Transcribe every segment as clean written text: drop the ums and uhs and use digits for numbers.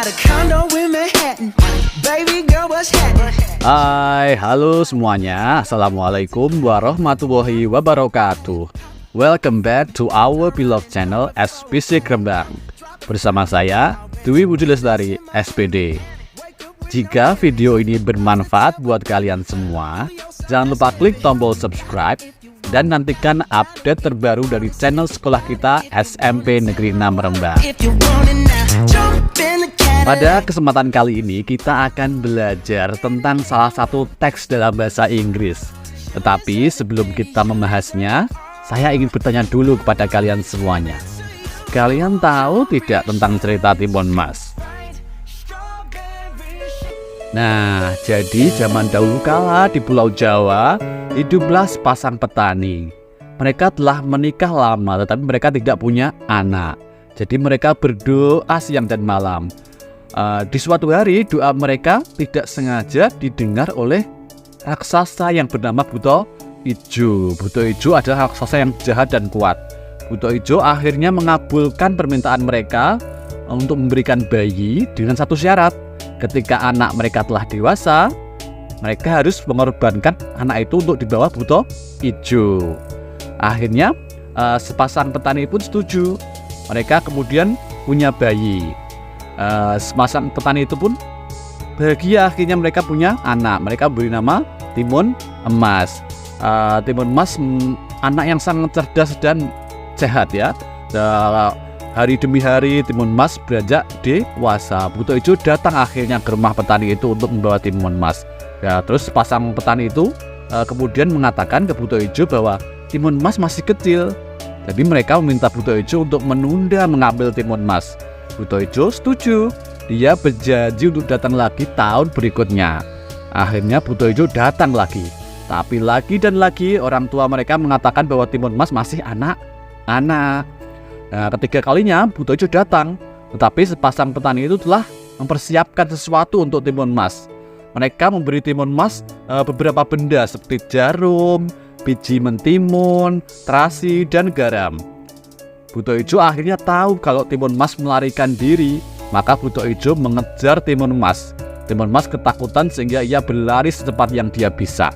got a condo in Manhattan. Baby girl, what's happening? Hai, halo semuanya. Assalamualaikum warahmatullahi wabarakatuh. Welcome back to our beloved channel SPC Rembang. Bersama saya, Dwi Budi Lestari, SPD. Jika video ini bermanfaat buat kalian semua, jangan lupa klik tombol subscribe dan nantikan update terbaru dari channel sekolah kita SMP Negeri 6 Rembang. If you want it now, jump in the Cadillac. Pada kesempatan kali ini kita akan belajar tentang salah satu teks dalam bahasa Inggris. Tetapi sebelum kita membahasnya, saya ingin bertanya dulu kepada kalian semuanya. Kalian tahu tidak tentang cerita Timun Mas? Nah, jadi zaman dahulu kala di Pulau Jawa, hiduplah sepasang petani. Mereka telah menikah lama, tetapi mereka tidak punya anak. Jadi mereka berdoa siang dan malam. Di suatu hari, doa mereka tidak sengaja didengar oleh raksasa yang bernama Buto Ijo. Buto Ijo adalah raksasa yang jahat dan kuat. Buto Ijo akhirnya mengabulkan permintaan mereka untuk memberikan bayi dengan satu syarat. Ketika anak mereka telah dewasa, mereka harus mengorbankan anak itu untuk dibawa Buto Ijo. Akhirnya sepasang petani pun setuju. Mereka kemudian punya bayi. Sepasang petani itu pun bahagia, akhirnya mereka punya anak. Mereka beri nama Timun Mas. Timun Mas anak yang sangat cerdas dan sehat ya. Hari demi hari Timun Mas beranjak dewasa. Buto Ijo datang akhirnya ke rumah petani itu untuk membawa Timun Mas. Ya, terus pasang petani itu kemudian mengatakan ke Buto Ijo bahwa Timun Mas masih kecil. Jadi mereka meminta Buto Ijo untuk menunda mengambil Timun Mas. Buto Ijo setuju. Dia berjanji untuk datang lagi tahun berikutnya. Akhirnya Buto Ijo datang lagi. Tapi lagi dan lagi orang tua mereka mengatakan bahwa Timun Mas masih anak-anak. Nah, ketiga kalinya Buto Ijo datang, tetapi sepasang petani itu telah mempersiapkan sesuatu untuk Timun Mas. Mereka memberi Timun Mas beberapa benda seperti jarum, biji mentimun, terasi, dan garam. Buto Ijo akhirnya tahu kalau Timun Mas melarikan diri, maka Buto Ijo mengejar Timun Mas. Timun Mas ketakutan sehingga ia berlari secepat yang dia bisa.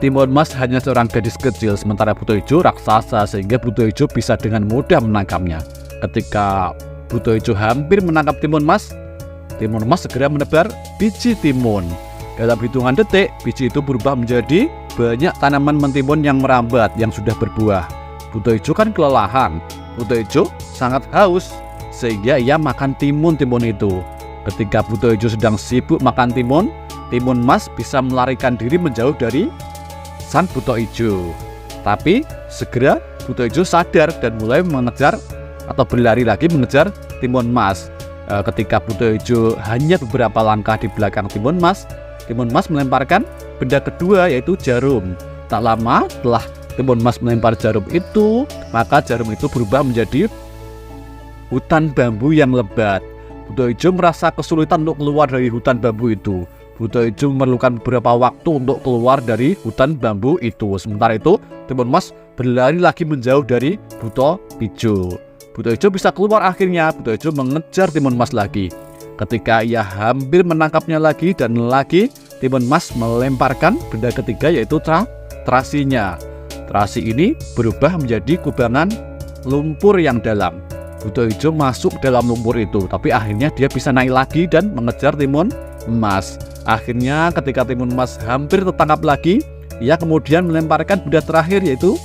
Timun Mas hanya seorang gadis kecil, sementara Buto Ijo raksasa, sehingga Buto Ijo bisa dengan mudah menangkapnya. Ketika Buto Ijo hampir menangkap Timun Mas segera menebar biji timun. Dalam hitungan detik, biji itu berubah menjadi banyak tanaman mentimun yang merambat, yang sudah berbuah. Buto Ijo kan kelelahan. Buto Ijo sangat haus, sehingga ia makan timun-timun itu. Ketika Buto Ijo sedang sibuk makan timun, Timun Mas bisa melarikan diri menjauh dari sang Buto Ijo. Tapi segera Buto Ijo sadar dan mulai mengejar atau berlari lagi mengejar Timun Mas. Ketika Buto Ijo hanya beberapa langkah di belakang Timun Mas melemparkan benda kedua, yaitu jarum. Tak lama setelah Timun Mas melempar jarum itu, maka jarum itu berubah menjadi hutan bambu yang lebat. Buto Ijo merasa kesulitan untuk keluar dari hutan bambu itu. Buto Ijo memerlukan beberapa waktu untuk keluar dari hutan bambu itu. Sementara itu, Timun Mas berlari lagi menjauh dari Buto Ijo. Buto Ijo bisa keluar akhirnya. Buto Ijo mengejar Timun Mas lagi. Ketika ia hampir menangkapnya lagi dan lagi, Timun Mas melemparkan benda ketiga, yaitu terasinya. Terasi ini berubah menjadi kubangan lumpur yang dalam. Buto Ijo masuk dalam lumpur itu, tapi akhirnya dia bisa naik lagi dan mengejar Timun Mas. Akhirnya ketika Timun Mas hampir tertangkap lagi, ia kemudian melemparkan benda terakhir, yaitu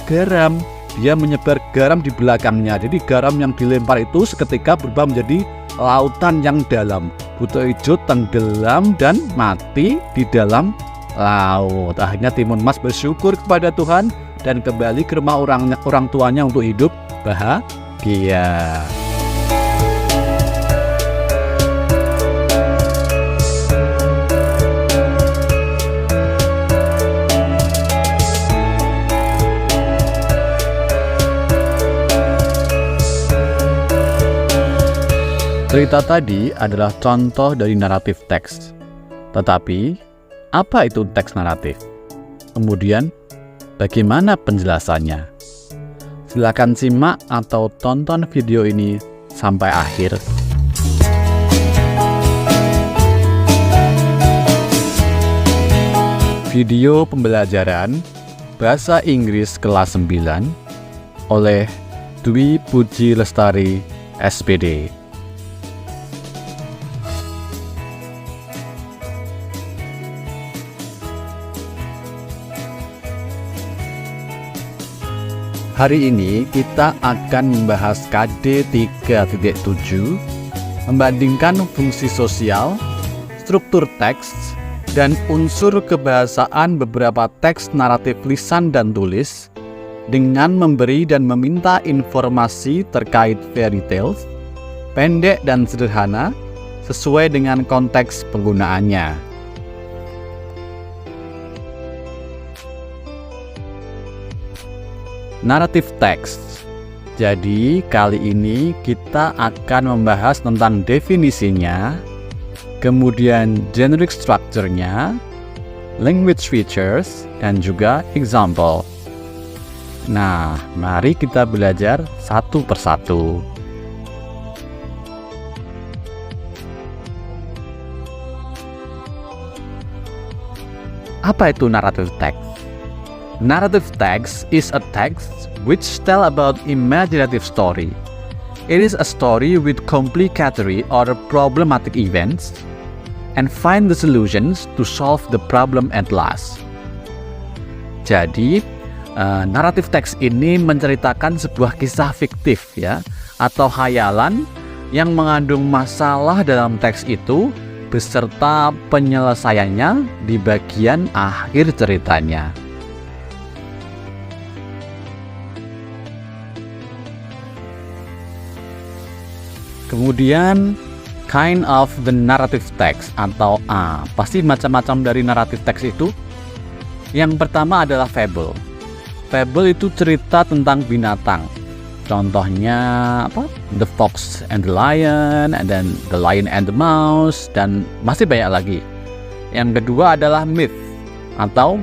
garam. Dia menyebar garam di belakangnya. Jadi garam yang dilempar itu seketika berubah menjadi lautan yang dalam. Buto Ijo tenggelam dan mati di dalam laut. Akhirnya Timun Mas bersyukur kepada Tuhan dan kembali ke rumah orang tuanya untuk hidup bahagia. Cerita tadi adalah contoh dari naratif teks. Tetapi, apa itu teks naratif? Kemudian, bagaimana penjelasannya? Silakan simak atau tonton video ini sampai akhir. video pembelajaran Bahasa Inggris kelas 9 oleh Dwi Puji Lestari, SPD. Hari ini kita akan membahas KD 3.7, membandingkan fungsi sosial, struktur teks, dan unsur kebahasaan beberapa teks naratif lisan dan tulis dengan memberi dan meminta informasi terkait fairy tales, pendek dan sederhana, sesuai dengan konteks penggunaannya. Naratif text. Jadi kali ini kita akan membahas tentang definisinya, kemudian generic structure-nya, language features, dan juga example. Nah, mari kita belajar satu persatu. Apa itu narrative text? Narrative text is a text which tell about imaginative story. It is a story with complicatory or problematic events and find the solutions to solve the problem at last. Jadi, naratif teks ini menceritakan sebuah kisah fiktif ya, atau khayalan yang mengandung masalah dalam teks itu beserta penyelesaiannya di bagian akhir ceritanya. Kemudian kind of the narrative text atau pasti macam-macam dari naratif teks itu. Yang pertama adalah fable. Fable itu cerita tentang binatang. Contohnya apa? The Fox and the Lion, and then The Lion and the Mouse, dan masih banyak lagi. Yang kedua adalah myth atau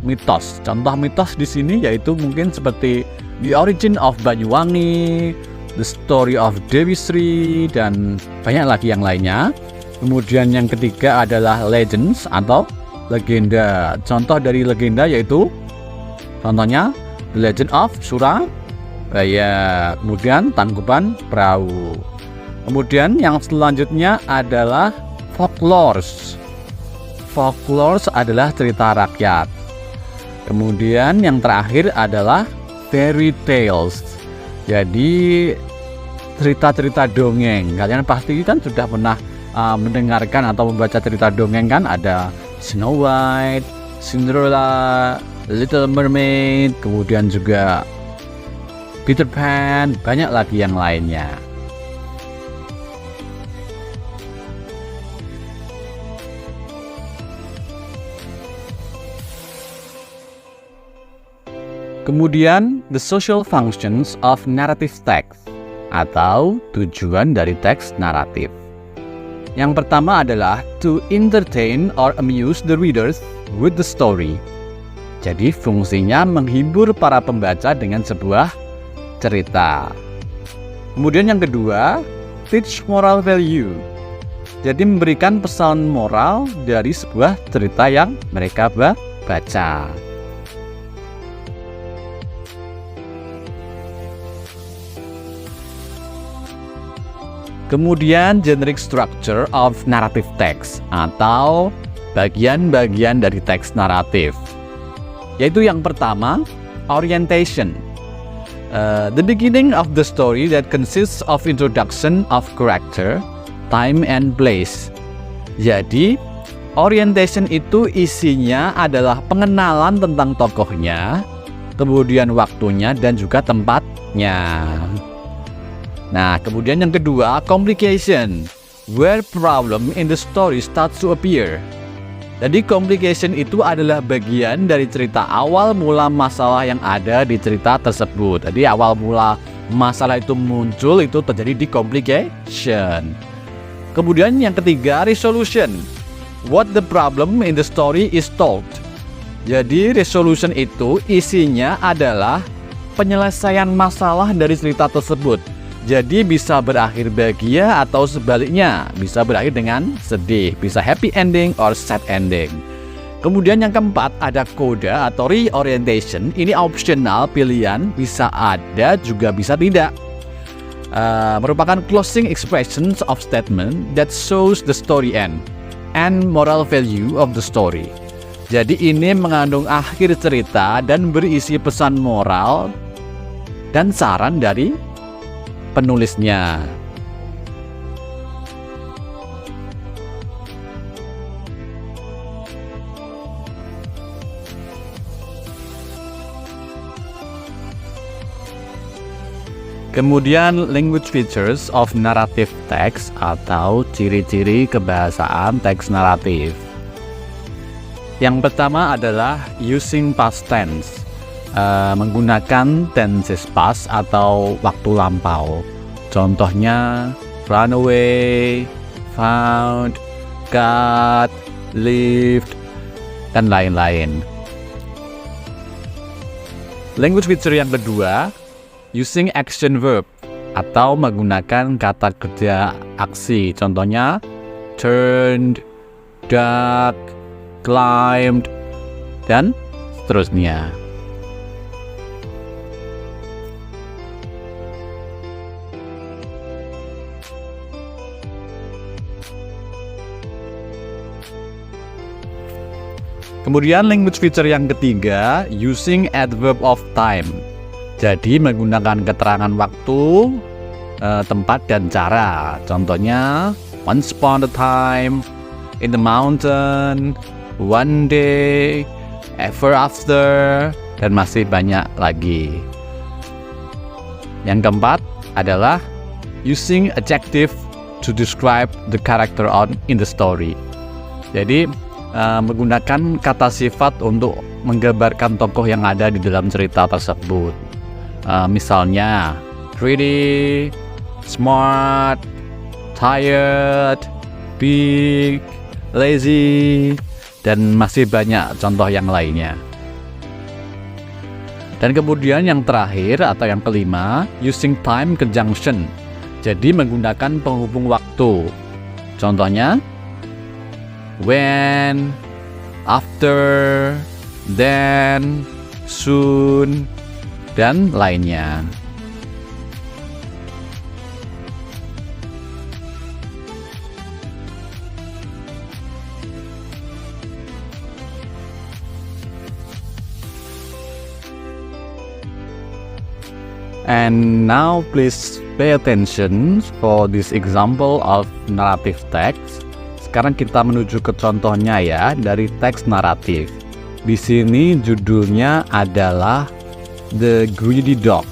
mitos. Contoh mitos di sini yaitu mungkin seperti The Origin of Banyuwangi, The Story of Dewi Sri, dan banyak lagi yang lainnya. Kemudian yang ketiga adalah legends atau legenda. Contoh dari legenda yaitu contohnya The Legend of Surabaya, kemudian Tangkuban Perahu. Kemudian yang selanjutnya adalah folklores. Folklores adalah cerita rakyat. Kemudian yang terakhir adalah fairy tales. Jadi cerita-cerita dongeng. Kalian pasti kan sudah pernah mendengarkan atau membaca cerita dongeng kan? Ada Snow White, Cinderella, Little Mermaid, kemudian juga Peter Pan, banyak lagi yang lainnya. Kemudian, the social functions of narrative text atau tujuan dari teks naratif. Yang pertama adalah to entertain or amuse the readers with the story. Jadi fungsinya menghibur para pembaca dengan sebuah cerita. Kemudian yang kedua, teach moral value. Jadi memberikan pesan moral dari sebuah cerita yang mereka baca. Kemudian generic structure of narrative text atau bagian-bagian dari teks naratif. Yaitu yang pertama, orientation. The beginning of the story that consists of introduction of character, time and place. Jadi, orientation itu isinya adalah pengenalan tentang tokohnya, kemudian waktunya dan juga tempatnya. Nah, kemudian yang kedua, complication, where problem in the story starts to appear. Jadi complication itu adalah bagian dari cerita awal mula masalah yang ada di cerita tersebut. Jadi awal mula masalah itu muncul itu terjadi di complication. Kemudian yang ketiga, resolution, what the problem in the story is told. Jadi resolution itu isinya adalah penyelesaian masalah dari cerita tersebut. Jadi bisa berakhir bahagia atau sebaliknya, bisa berakhir dengan sedih, bisa happy ending or sad ending. Kemudian yang keempat ada coda atau reorientation. Ini optional pilihan, bisa ada juga bisa tidak. Merupakan closing expressions of statement that shows the story end and moral value of the story. Jadi ini mengandung akhir cerita dan berisi pesan moral dan saran dari penulisnya. Kemudian language features of narrative text atau ciri-ciri kebahasaan teks naratif. Yang pertama adalah using past tense, menggunakan tenses past atau waktu lampau. Contohnya run away, found, got, lived, dan lain-lain. Language feature yang kedua, using action verb atau menggunakan kata kerja aksi. Contohnya turned, dug, climbed, dan seterusnya. Kemudian language feature yang ketiga, using adverb of time. Jadi menggunakan keterangan waktu, tempat, dan cara. Contohnya once upon a time, in the mountain, one day, ever after, dan masih banyak lagi. Yang keempat adalah using adjective to describe the character in the story. Jadi menggunakan kata sifat untuk menggambarkan tokoh yang ada di dalam cerita tersebut. Misalnya pretty, smart, tired, big, lazy, dan masih banyak contoh yang lainnya. Dan kemudian yang terakhir atau yang kelima, using time conjunction. Jadi menggunakan penghubung waktu. Contohnya when, after, then, soon, dan lainnya. And now please pay attention for this example of narrative text. Sekarang kita menuju ke contohnya ya dari teks naratif. Di sini judulnya adalah The Greedy Dog.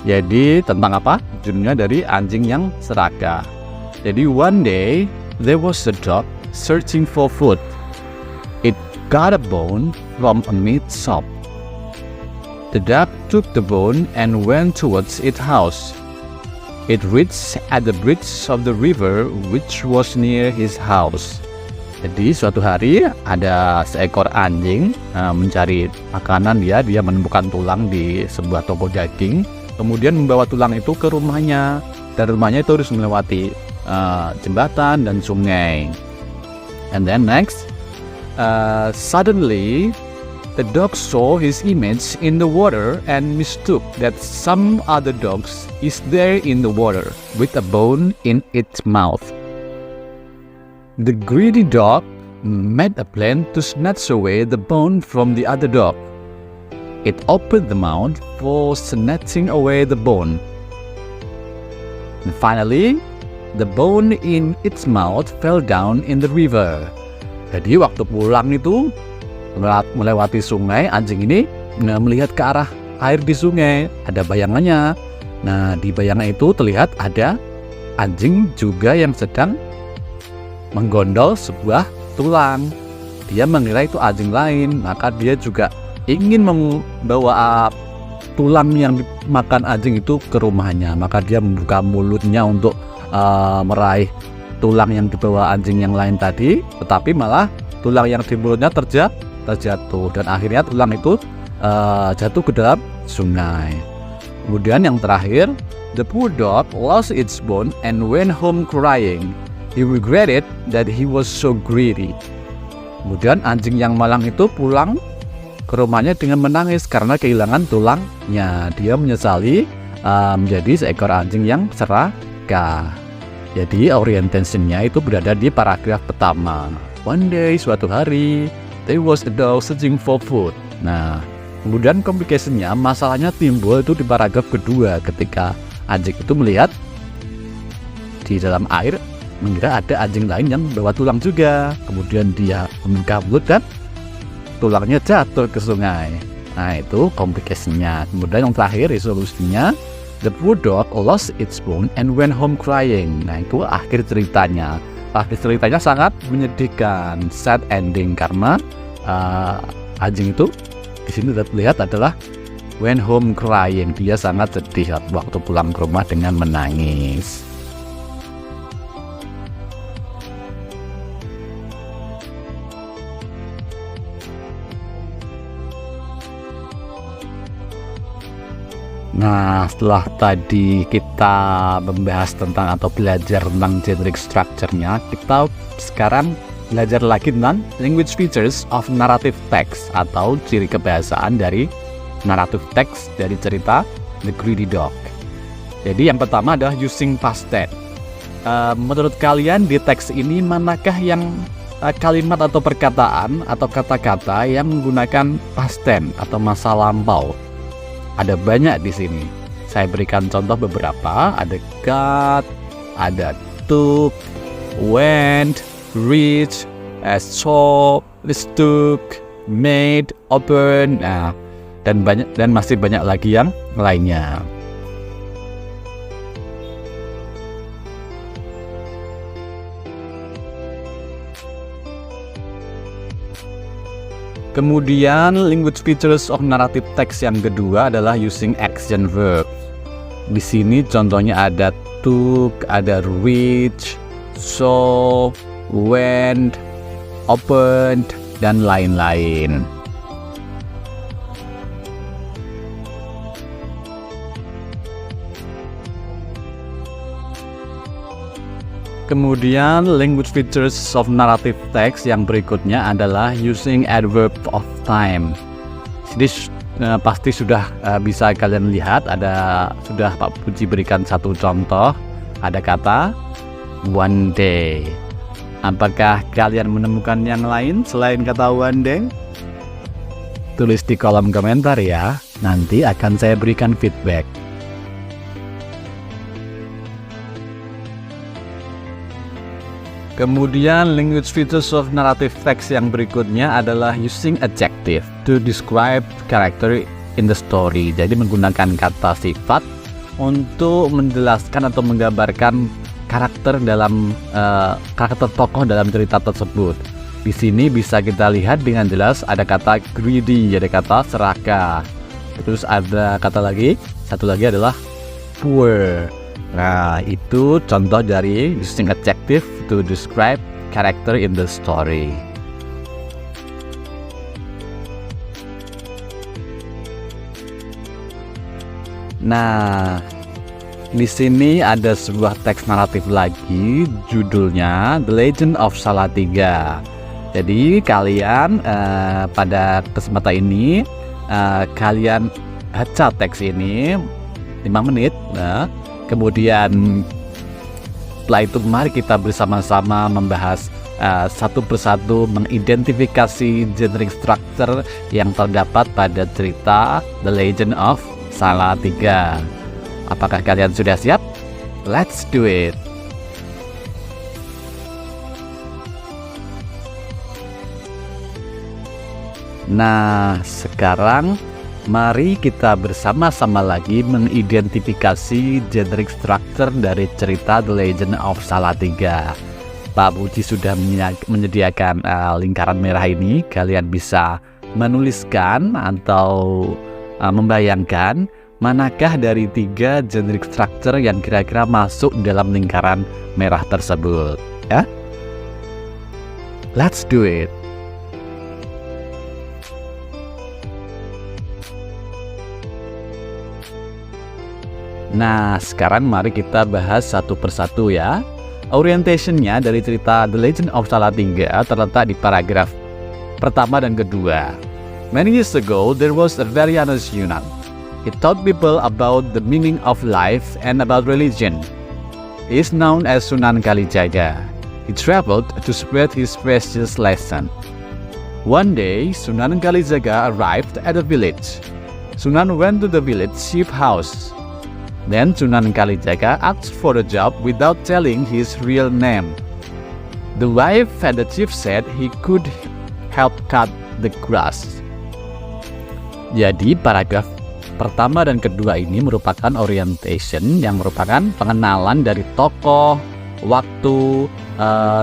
Jadi tentang apa? Judulnya dari anjing yang serakah. Jadi one day there was a dog searching for food. It got a bone from a meat shop. The dog took the bone and went towards its house. It reached at the bridge of the river which was near his house. Jadi suatu hari ada seekor anjing mencari makanan, dia menemukan tulang di sebuah toko daging, kemudian membawa tulang itu ke rumahnya, dan rumahnya itu harus melewati jembatan dan sungai. And then next, suddenly the dog saw his image in the water and mistook that some other dogs is there in the water with a bone in its mouth. The greedy dog made a plan to snatch away the bone from the other dog. It opened the mouth for snatching away the bone. And finally, the bone in its mouth fell down in the river. Jadi waktu pulang itu melewati sungai, anjing ini melihat ke arah air di sungai, ada bayangannya. Nah, di bayangan itu terlihat ada anjing juga yang sedang menggondol sebuah tulang. Dia mengira itu anjing lain, maka dia juga ingin membawa tulang yang dimakan anjing itu ke rumahnya. Maka dia membuka mulutnya untuk meraih tulang yang dibawa anjing yang lain tadi, tetapi malah tulang yang di mulutnya terjatuh, dan akhirnya tulang itu jatuh ke dalam sungai. Kemudian yang terakhir, the poor dog lost its bone and went home crying. He regretted that he was so greedy. Kemudian anjing yang malang itu pulang ke rumahnya dengan menangis karena kehilangan tulangnya. Dia menyesali menjadi seekor anjing yang serakah. Jadi orientationnya itu berada di paragraf pertama. One day, suatu hari, there was a dog searching for food. Nah, kemudian complication-nya, masalahnya timbul itu di paragraf kedua ketika anjing itu melihat di dalam air, mengira ada anjing lain yang bawa tulang juga. Kemudian dia membuka mulut dan tulangnya jatuh ke sungai. Nah, itu complication-nya. Kemudian yang terakhir resolusinya, the poor dog lost its bone and went home crying. Nah, itu akhir ceritanya. Akhir ceritanya sangat menyedihkan, sad ending, karena anjing itu di sini terlihat adalah went home crying. Dia sangat sedih waktu pulang ke rumah dengan menangis. Nah, setelah tadi kita membahas tentang atau belajar tentang generic structure-nya, kita sekarang belajar lagi tentang language features of narrative text atau ciri kebahasaan dari narrative text dari cerita The Greedy Dog. Jadi yang pertama adalah using past tense. Menurut kalian di teks ini manakah yang kalimat atau perkataan atau kata-kata yang menggunakan past tense atau masa lampau? Ada banyak di sini. Saya berikan contoh beberapa. Ada got, ada took, went, reached, saw, took, made, open, dan masih banyak lagi yang lainnya. Kemudian language features of narrative text yang kedua adalah using action verbs. Di sini contohnya ada took, ada reach, saw, went, opened, dan lain-lain. Kemudian language features of narrative text yang berikutnya adalah using adverb of time. Jadi pasti sudah bisa kalian lihat, sudah Pak Puji berikan satu contoh, ada kata one day. Apakah kalian menemukan yang lain selain kata one day? Tulis di kolom komentar ya, nanti akan saya berikan feedback. Kemudian language features of narrative text yang berikutnya adalah using adjective to describe character in the story. Jadi menggunakan kata sifat untuk menjelaskan atau menggambarkan karakter tokoh dalam cerita tersebut. Di sini bisa kita lihat dengan jelas ada kata greedy, ada kata serakah. Terus ada satu lagi adalah poor. Nah, itu contoh dari using adjective to describe character in the story. Nah, di sini ada sebuah teks naratif lagi, judulnya The Legend of Salatiga. Jadi kalian pada kesempatan ini kalian baca teks ini 5 menit. Nah, kemudian setelah itu mari kita bersama-sama membahas satu persatu, mengidentifikasi generic structure yang terdapat pada cerita The Legend of Salatiga. Apakah kalian sudah siap? Let's do it! Nah, sekarang mari kita bersama-sama lagi mengidentifikasi generic structure dari cerita The Legend of Salatiga. Pak Puji sudah menyediakan lingkaran merah ini. Kalian bisa menuliskan atau membayangkan manakah dari 3 generic structure yang kira-kira masuk dalam lingkaran merah tersebut, ya? Let's do it. Nah, sekarang mari kita bahas satu persatu ya. Orientationnya dari cerita The Legend of Salatiga terletak di paragraf pertama dan kedua. Many years ago, there was a very honest Yunan. He taught people about the meaning of life and about religion. He is known as Sunan Kalijaga. He traveled to spread his precious lesson. One day, Sunan Kalijaga arrived at a village. Sunan went to the village chief house. Then Sunan Kalijaga asked for a job without telling his real name. The wife and the chief said he could help cut the grass. Jadi paragraf pertama dan kedua ini merupakan orientation yang merupakan pengenalan dari tokoh, waktu,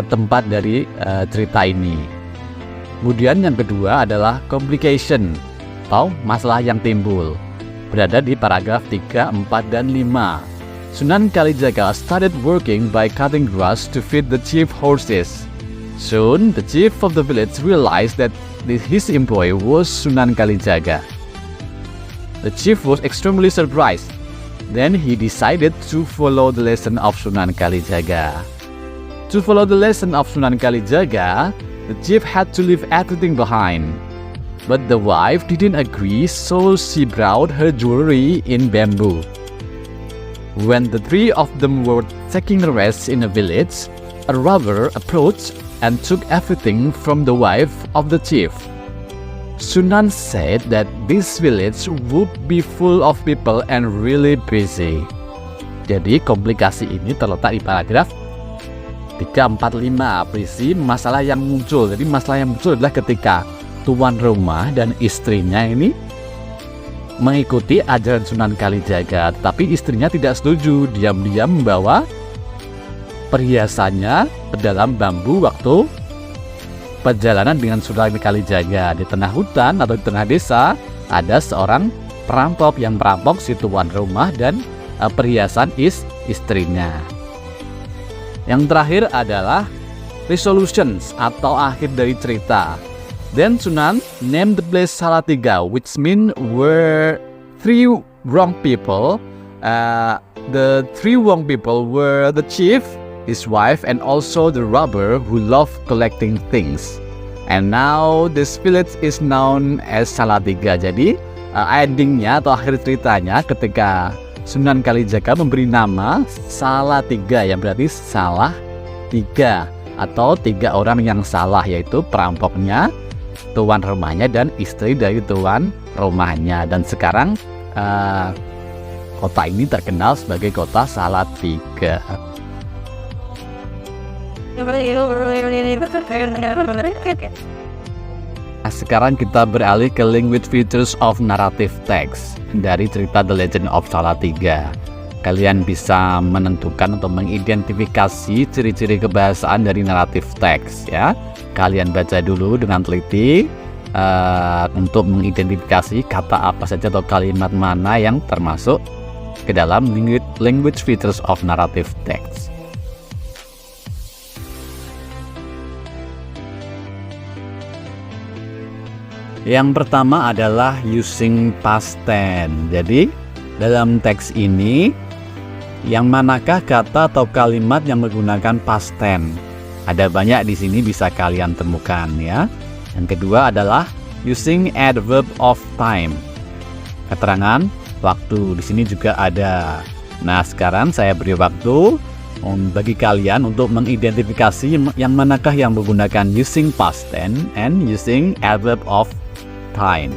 tempat dari cerita ini. Kemudian yang kedua adalah complication atau masalah yang timbul. Berada di paragraf 3, 4, dan 5. Sunan Kalijaga started working by cutting grass to feed the chief horses. Soon, the chief of the village realized that his employee was Sunan Kalijaga. The chief was extremely surprised. Then he decided to follow the lesson of Sunan Kalijaga. To follow the lesson of Sunan Kalijaga, the chief had to leave everything behind. But the wife didn't agree, so she brought her jewelry in bamboo. When the three of them were taking a rest in a village, a robber approached and took everything from the wife of the chief. Sunan said that this village would be full of people and really busy. Jadi komplikasi ini terletak di paragraf 3, 4, 5. Berisi masalah yang muncul. Jadi masalah yang muncul adalah ketika tuan rumah dan istrinya ini mengikuti ajaran Sunan Kalijaga, tetapi istrinya tidak setuju. Diam-diam membawa perhiasannya ke dalam bambu waktu perjalanan dengan Sunan Kalijaga. Di tengah hutan atau di tengah desa ada seorang perampok yang merampok si tuan rumah dan perhiasan istrinya. Yang terakhir adalah resolutions atau akhir dari cerita. Then Sunan named the place Salatiga, which mean were three wrong people. The three wrong people were the chief, his wife, and also the robber who loved collecting things. And now this village is known as Salatiga. Jadi endingnya atau akhir ceritanya ketika Sunan Kalijaga memberi nama Salatiga, yang berarti salah tiga atau tiga orang yang salah, yaitu perampoknya, tuan rumahnya, dan istri dari tuan rumahnya. Dan sekarang kota ini terkenal sebagai kota Salatiga. Sekarang kita beralih ke language features of narrative text dari cerita The Legend of Salatiga. Kalian bisa menentukan atau mengidentifikasi ciri-ciri kebahasaan dari narrative text ya. Kalian baca dulu dengan teliti untuk mengidentifikasi kata apa saja atau kalimat mana yang termasuk ke dalam language features of narrative text. Yang pertama adalah using past tense. Jadi dalam teks ini yang manakah kata atau kalimat yang menggunakan past tense? Ada banyak di sini bisa kalian temukan ya. Yang kedua adalah using adverb of time. Keterangan waktu di sini juga ada. Nah, sekarang saya beri waktu bagi kalian untuk mengidentifikasi yang manakah yang menggunakan using past tense and using adverb of time.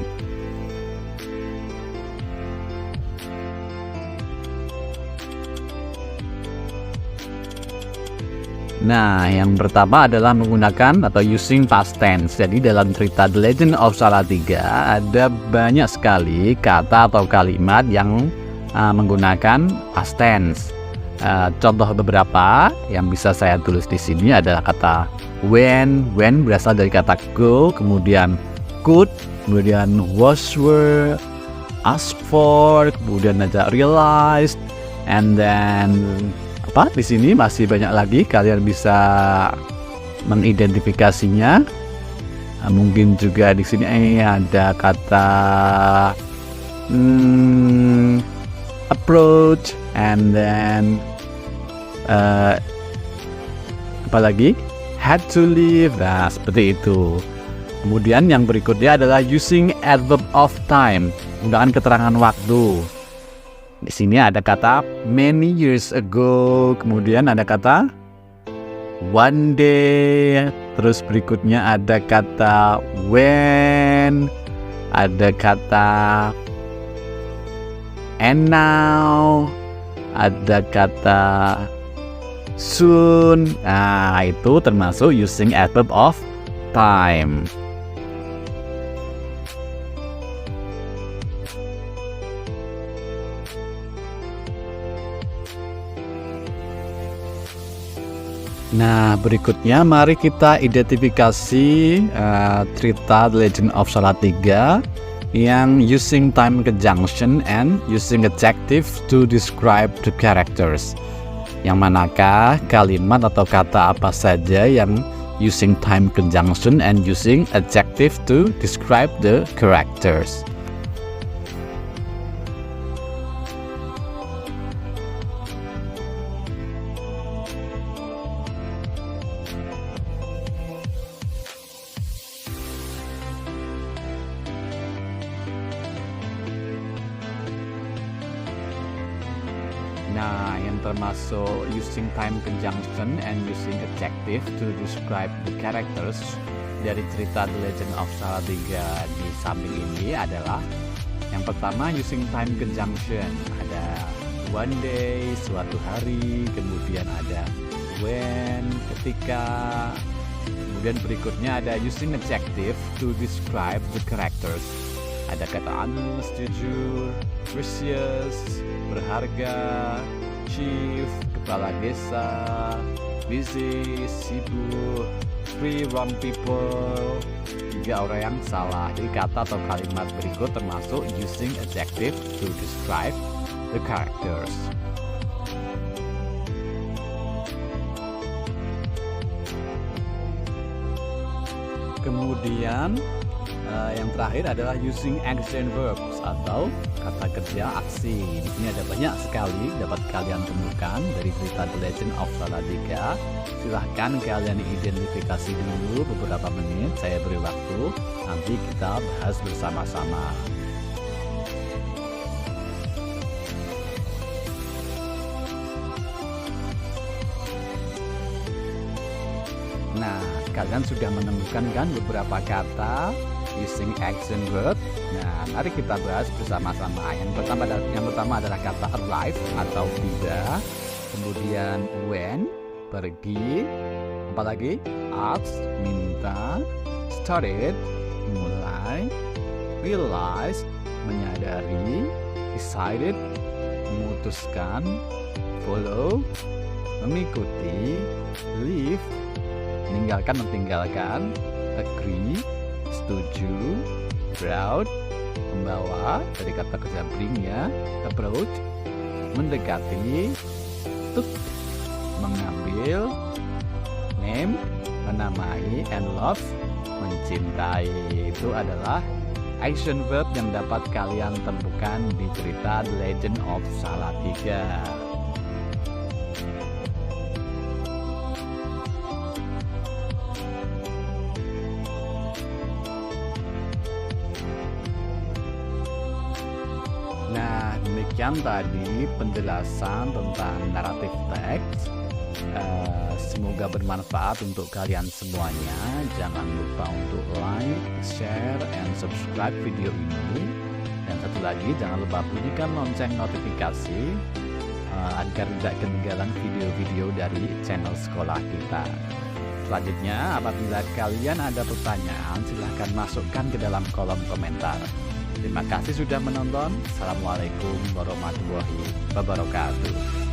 Nah, yang pertama adalah menggunakan atau using past tense. Jadi dalam cerita The Legend of Salatiga ada banyak sekali kata atau kalimat yang menggunakan past tense. Contoh beberapa yang bisa saya tulis di sini adalah kata when berasal dari kata go, kemudian could, kemudian was, were, asked for, kemudian ada realized, and then di sini masih banyak lagi, kalian bisa mengidentifikasinya. Mungkin juga di sini ada kata approach, and then apa lagi? Had to leave. Nah, seperti itu. Kemudian yang berikutnya adalah using adverb of time, menggunakan keterangan waktu. Di sini ada kata many years ago, kemudian ada kata one day, terus berikutnya ada kata when, ada kata and now, ada kata soon. Nah, itu termasuk using adverb of time. Nah, berikutnya mari kita identifikasi cerita The Legend of Salatiga yang using time conjunction and using adjective to describe the characters. Yang manakah kalimat atau kata apa saja yang using time conjunction and using adjective to describe the characters. Nah, yang termasuk using time conjunction and using adjective to describe the characters dari cerita The Legend of Salatiga di samping ini adalah yang pertama using time conjunction. Ada one day, suatu hari, kemudian ada when, ketika, kemudian berikutnya ada using adjective to describe the characters. Ada kata honest, jujur, precious, berharga, chief, kepala desa, busy, sibuk, three wrong people, 3 orang yang salah. Jadi kata atau kalimat berikut termasuk using adjective to describe the characters. Kemudian yang terakhir adalah using action verbs atau kata kerja aksi. Di sini ada banyak sekali dapat kalian temukan dari cerita The Legend of Salatiga. Silahkan kalian identifikasi dulu beberapa menit, saya beri waktu, nanti kita bahas bersama-sama. Nah, kalian sudah menemukan kan beberapa kata using action verb. Nah, mari kita bahas bersama-sama. Yang pertama adalah kata arrive atau tiba. Kemudian when, pergi. Apalagi ask, minta. Started, mulai. Realize, menyadari. Decided, memutuskan. Follow, mengikuti. Leave, meninggalkan, mentinggalkan. Agree, setuju. Proud, membawa, dari kata kerja bring ya. Approach, mendekati. Took, mengambil. Name, menamai. And love, mencintai. Itu adalah action verb yang dapat kalian temukan di cerita The Legend of Salatiga. Nah, demikian tadi penjelasan tentang naratif teks. Semoga bermanfaat untuk kalian semuanya. Jangan lupa untuk like, share, and subscribe video ini. Dan satu lagi, jangan lupa bunyikan lonceng notifikasi agar tidak ketinggalan video-video dari channel sekolah kita. Selanjutnya, apabila kalian ada pertanyaan, silahkan masukkan ke dalam kolom komentar. Terima kasih sudah menonton. Assalamualaikum warahmatullahi wabarakatuh.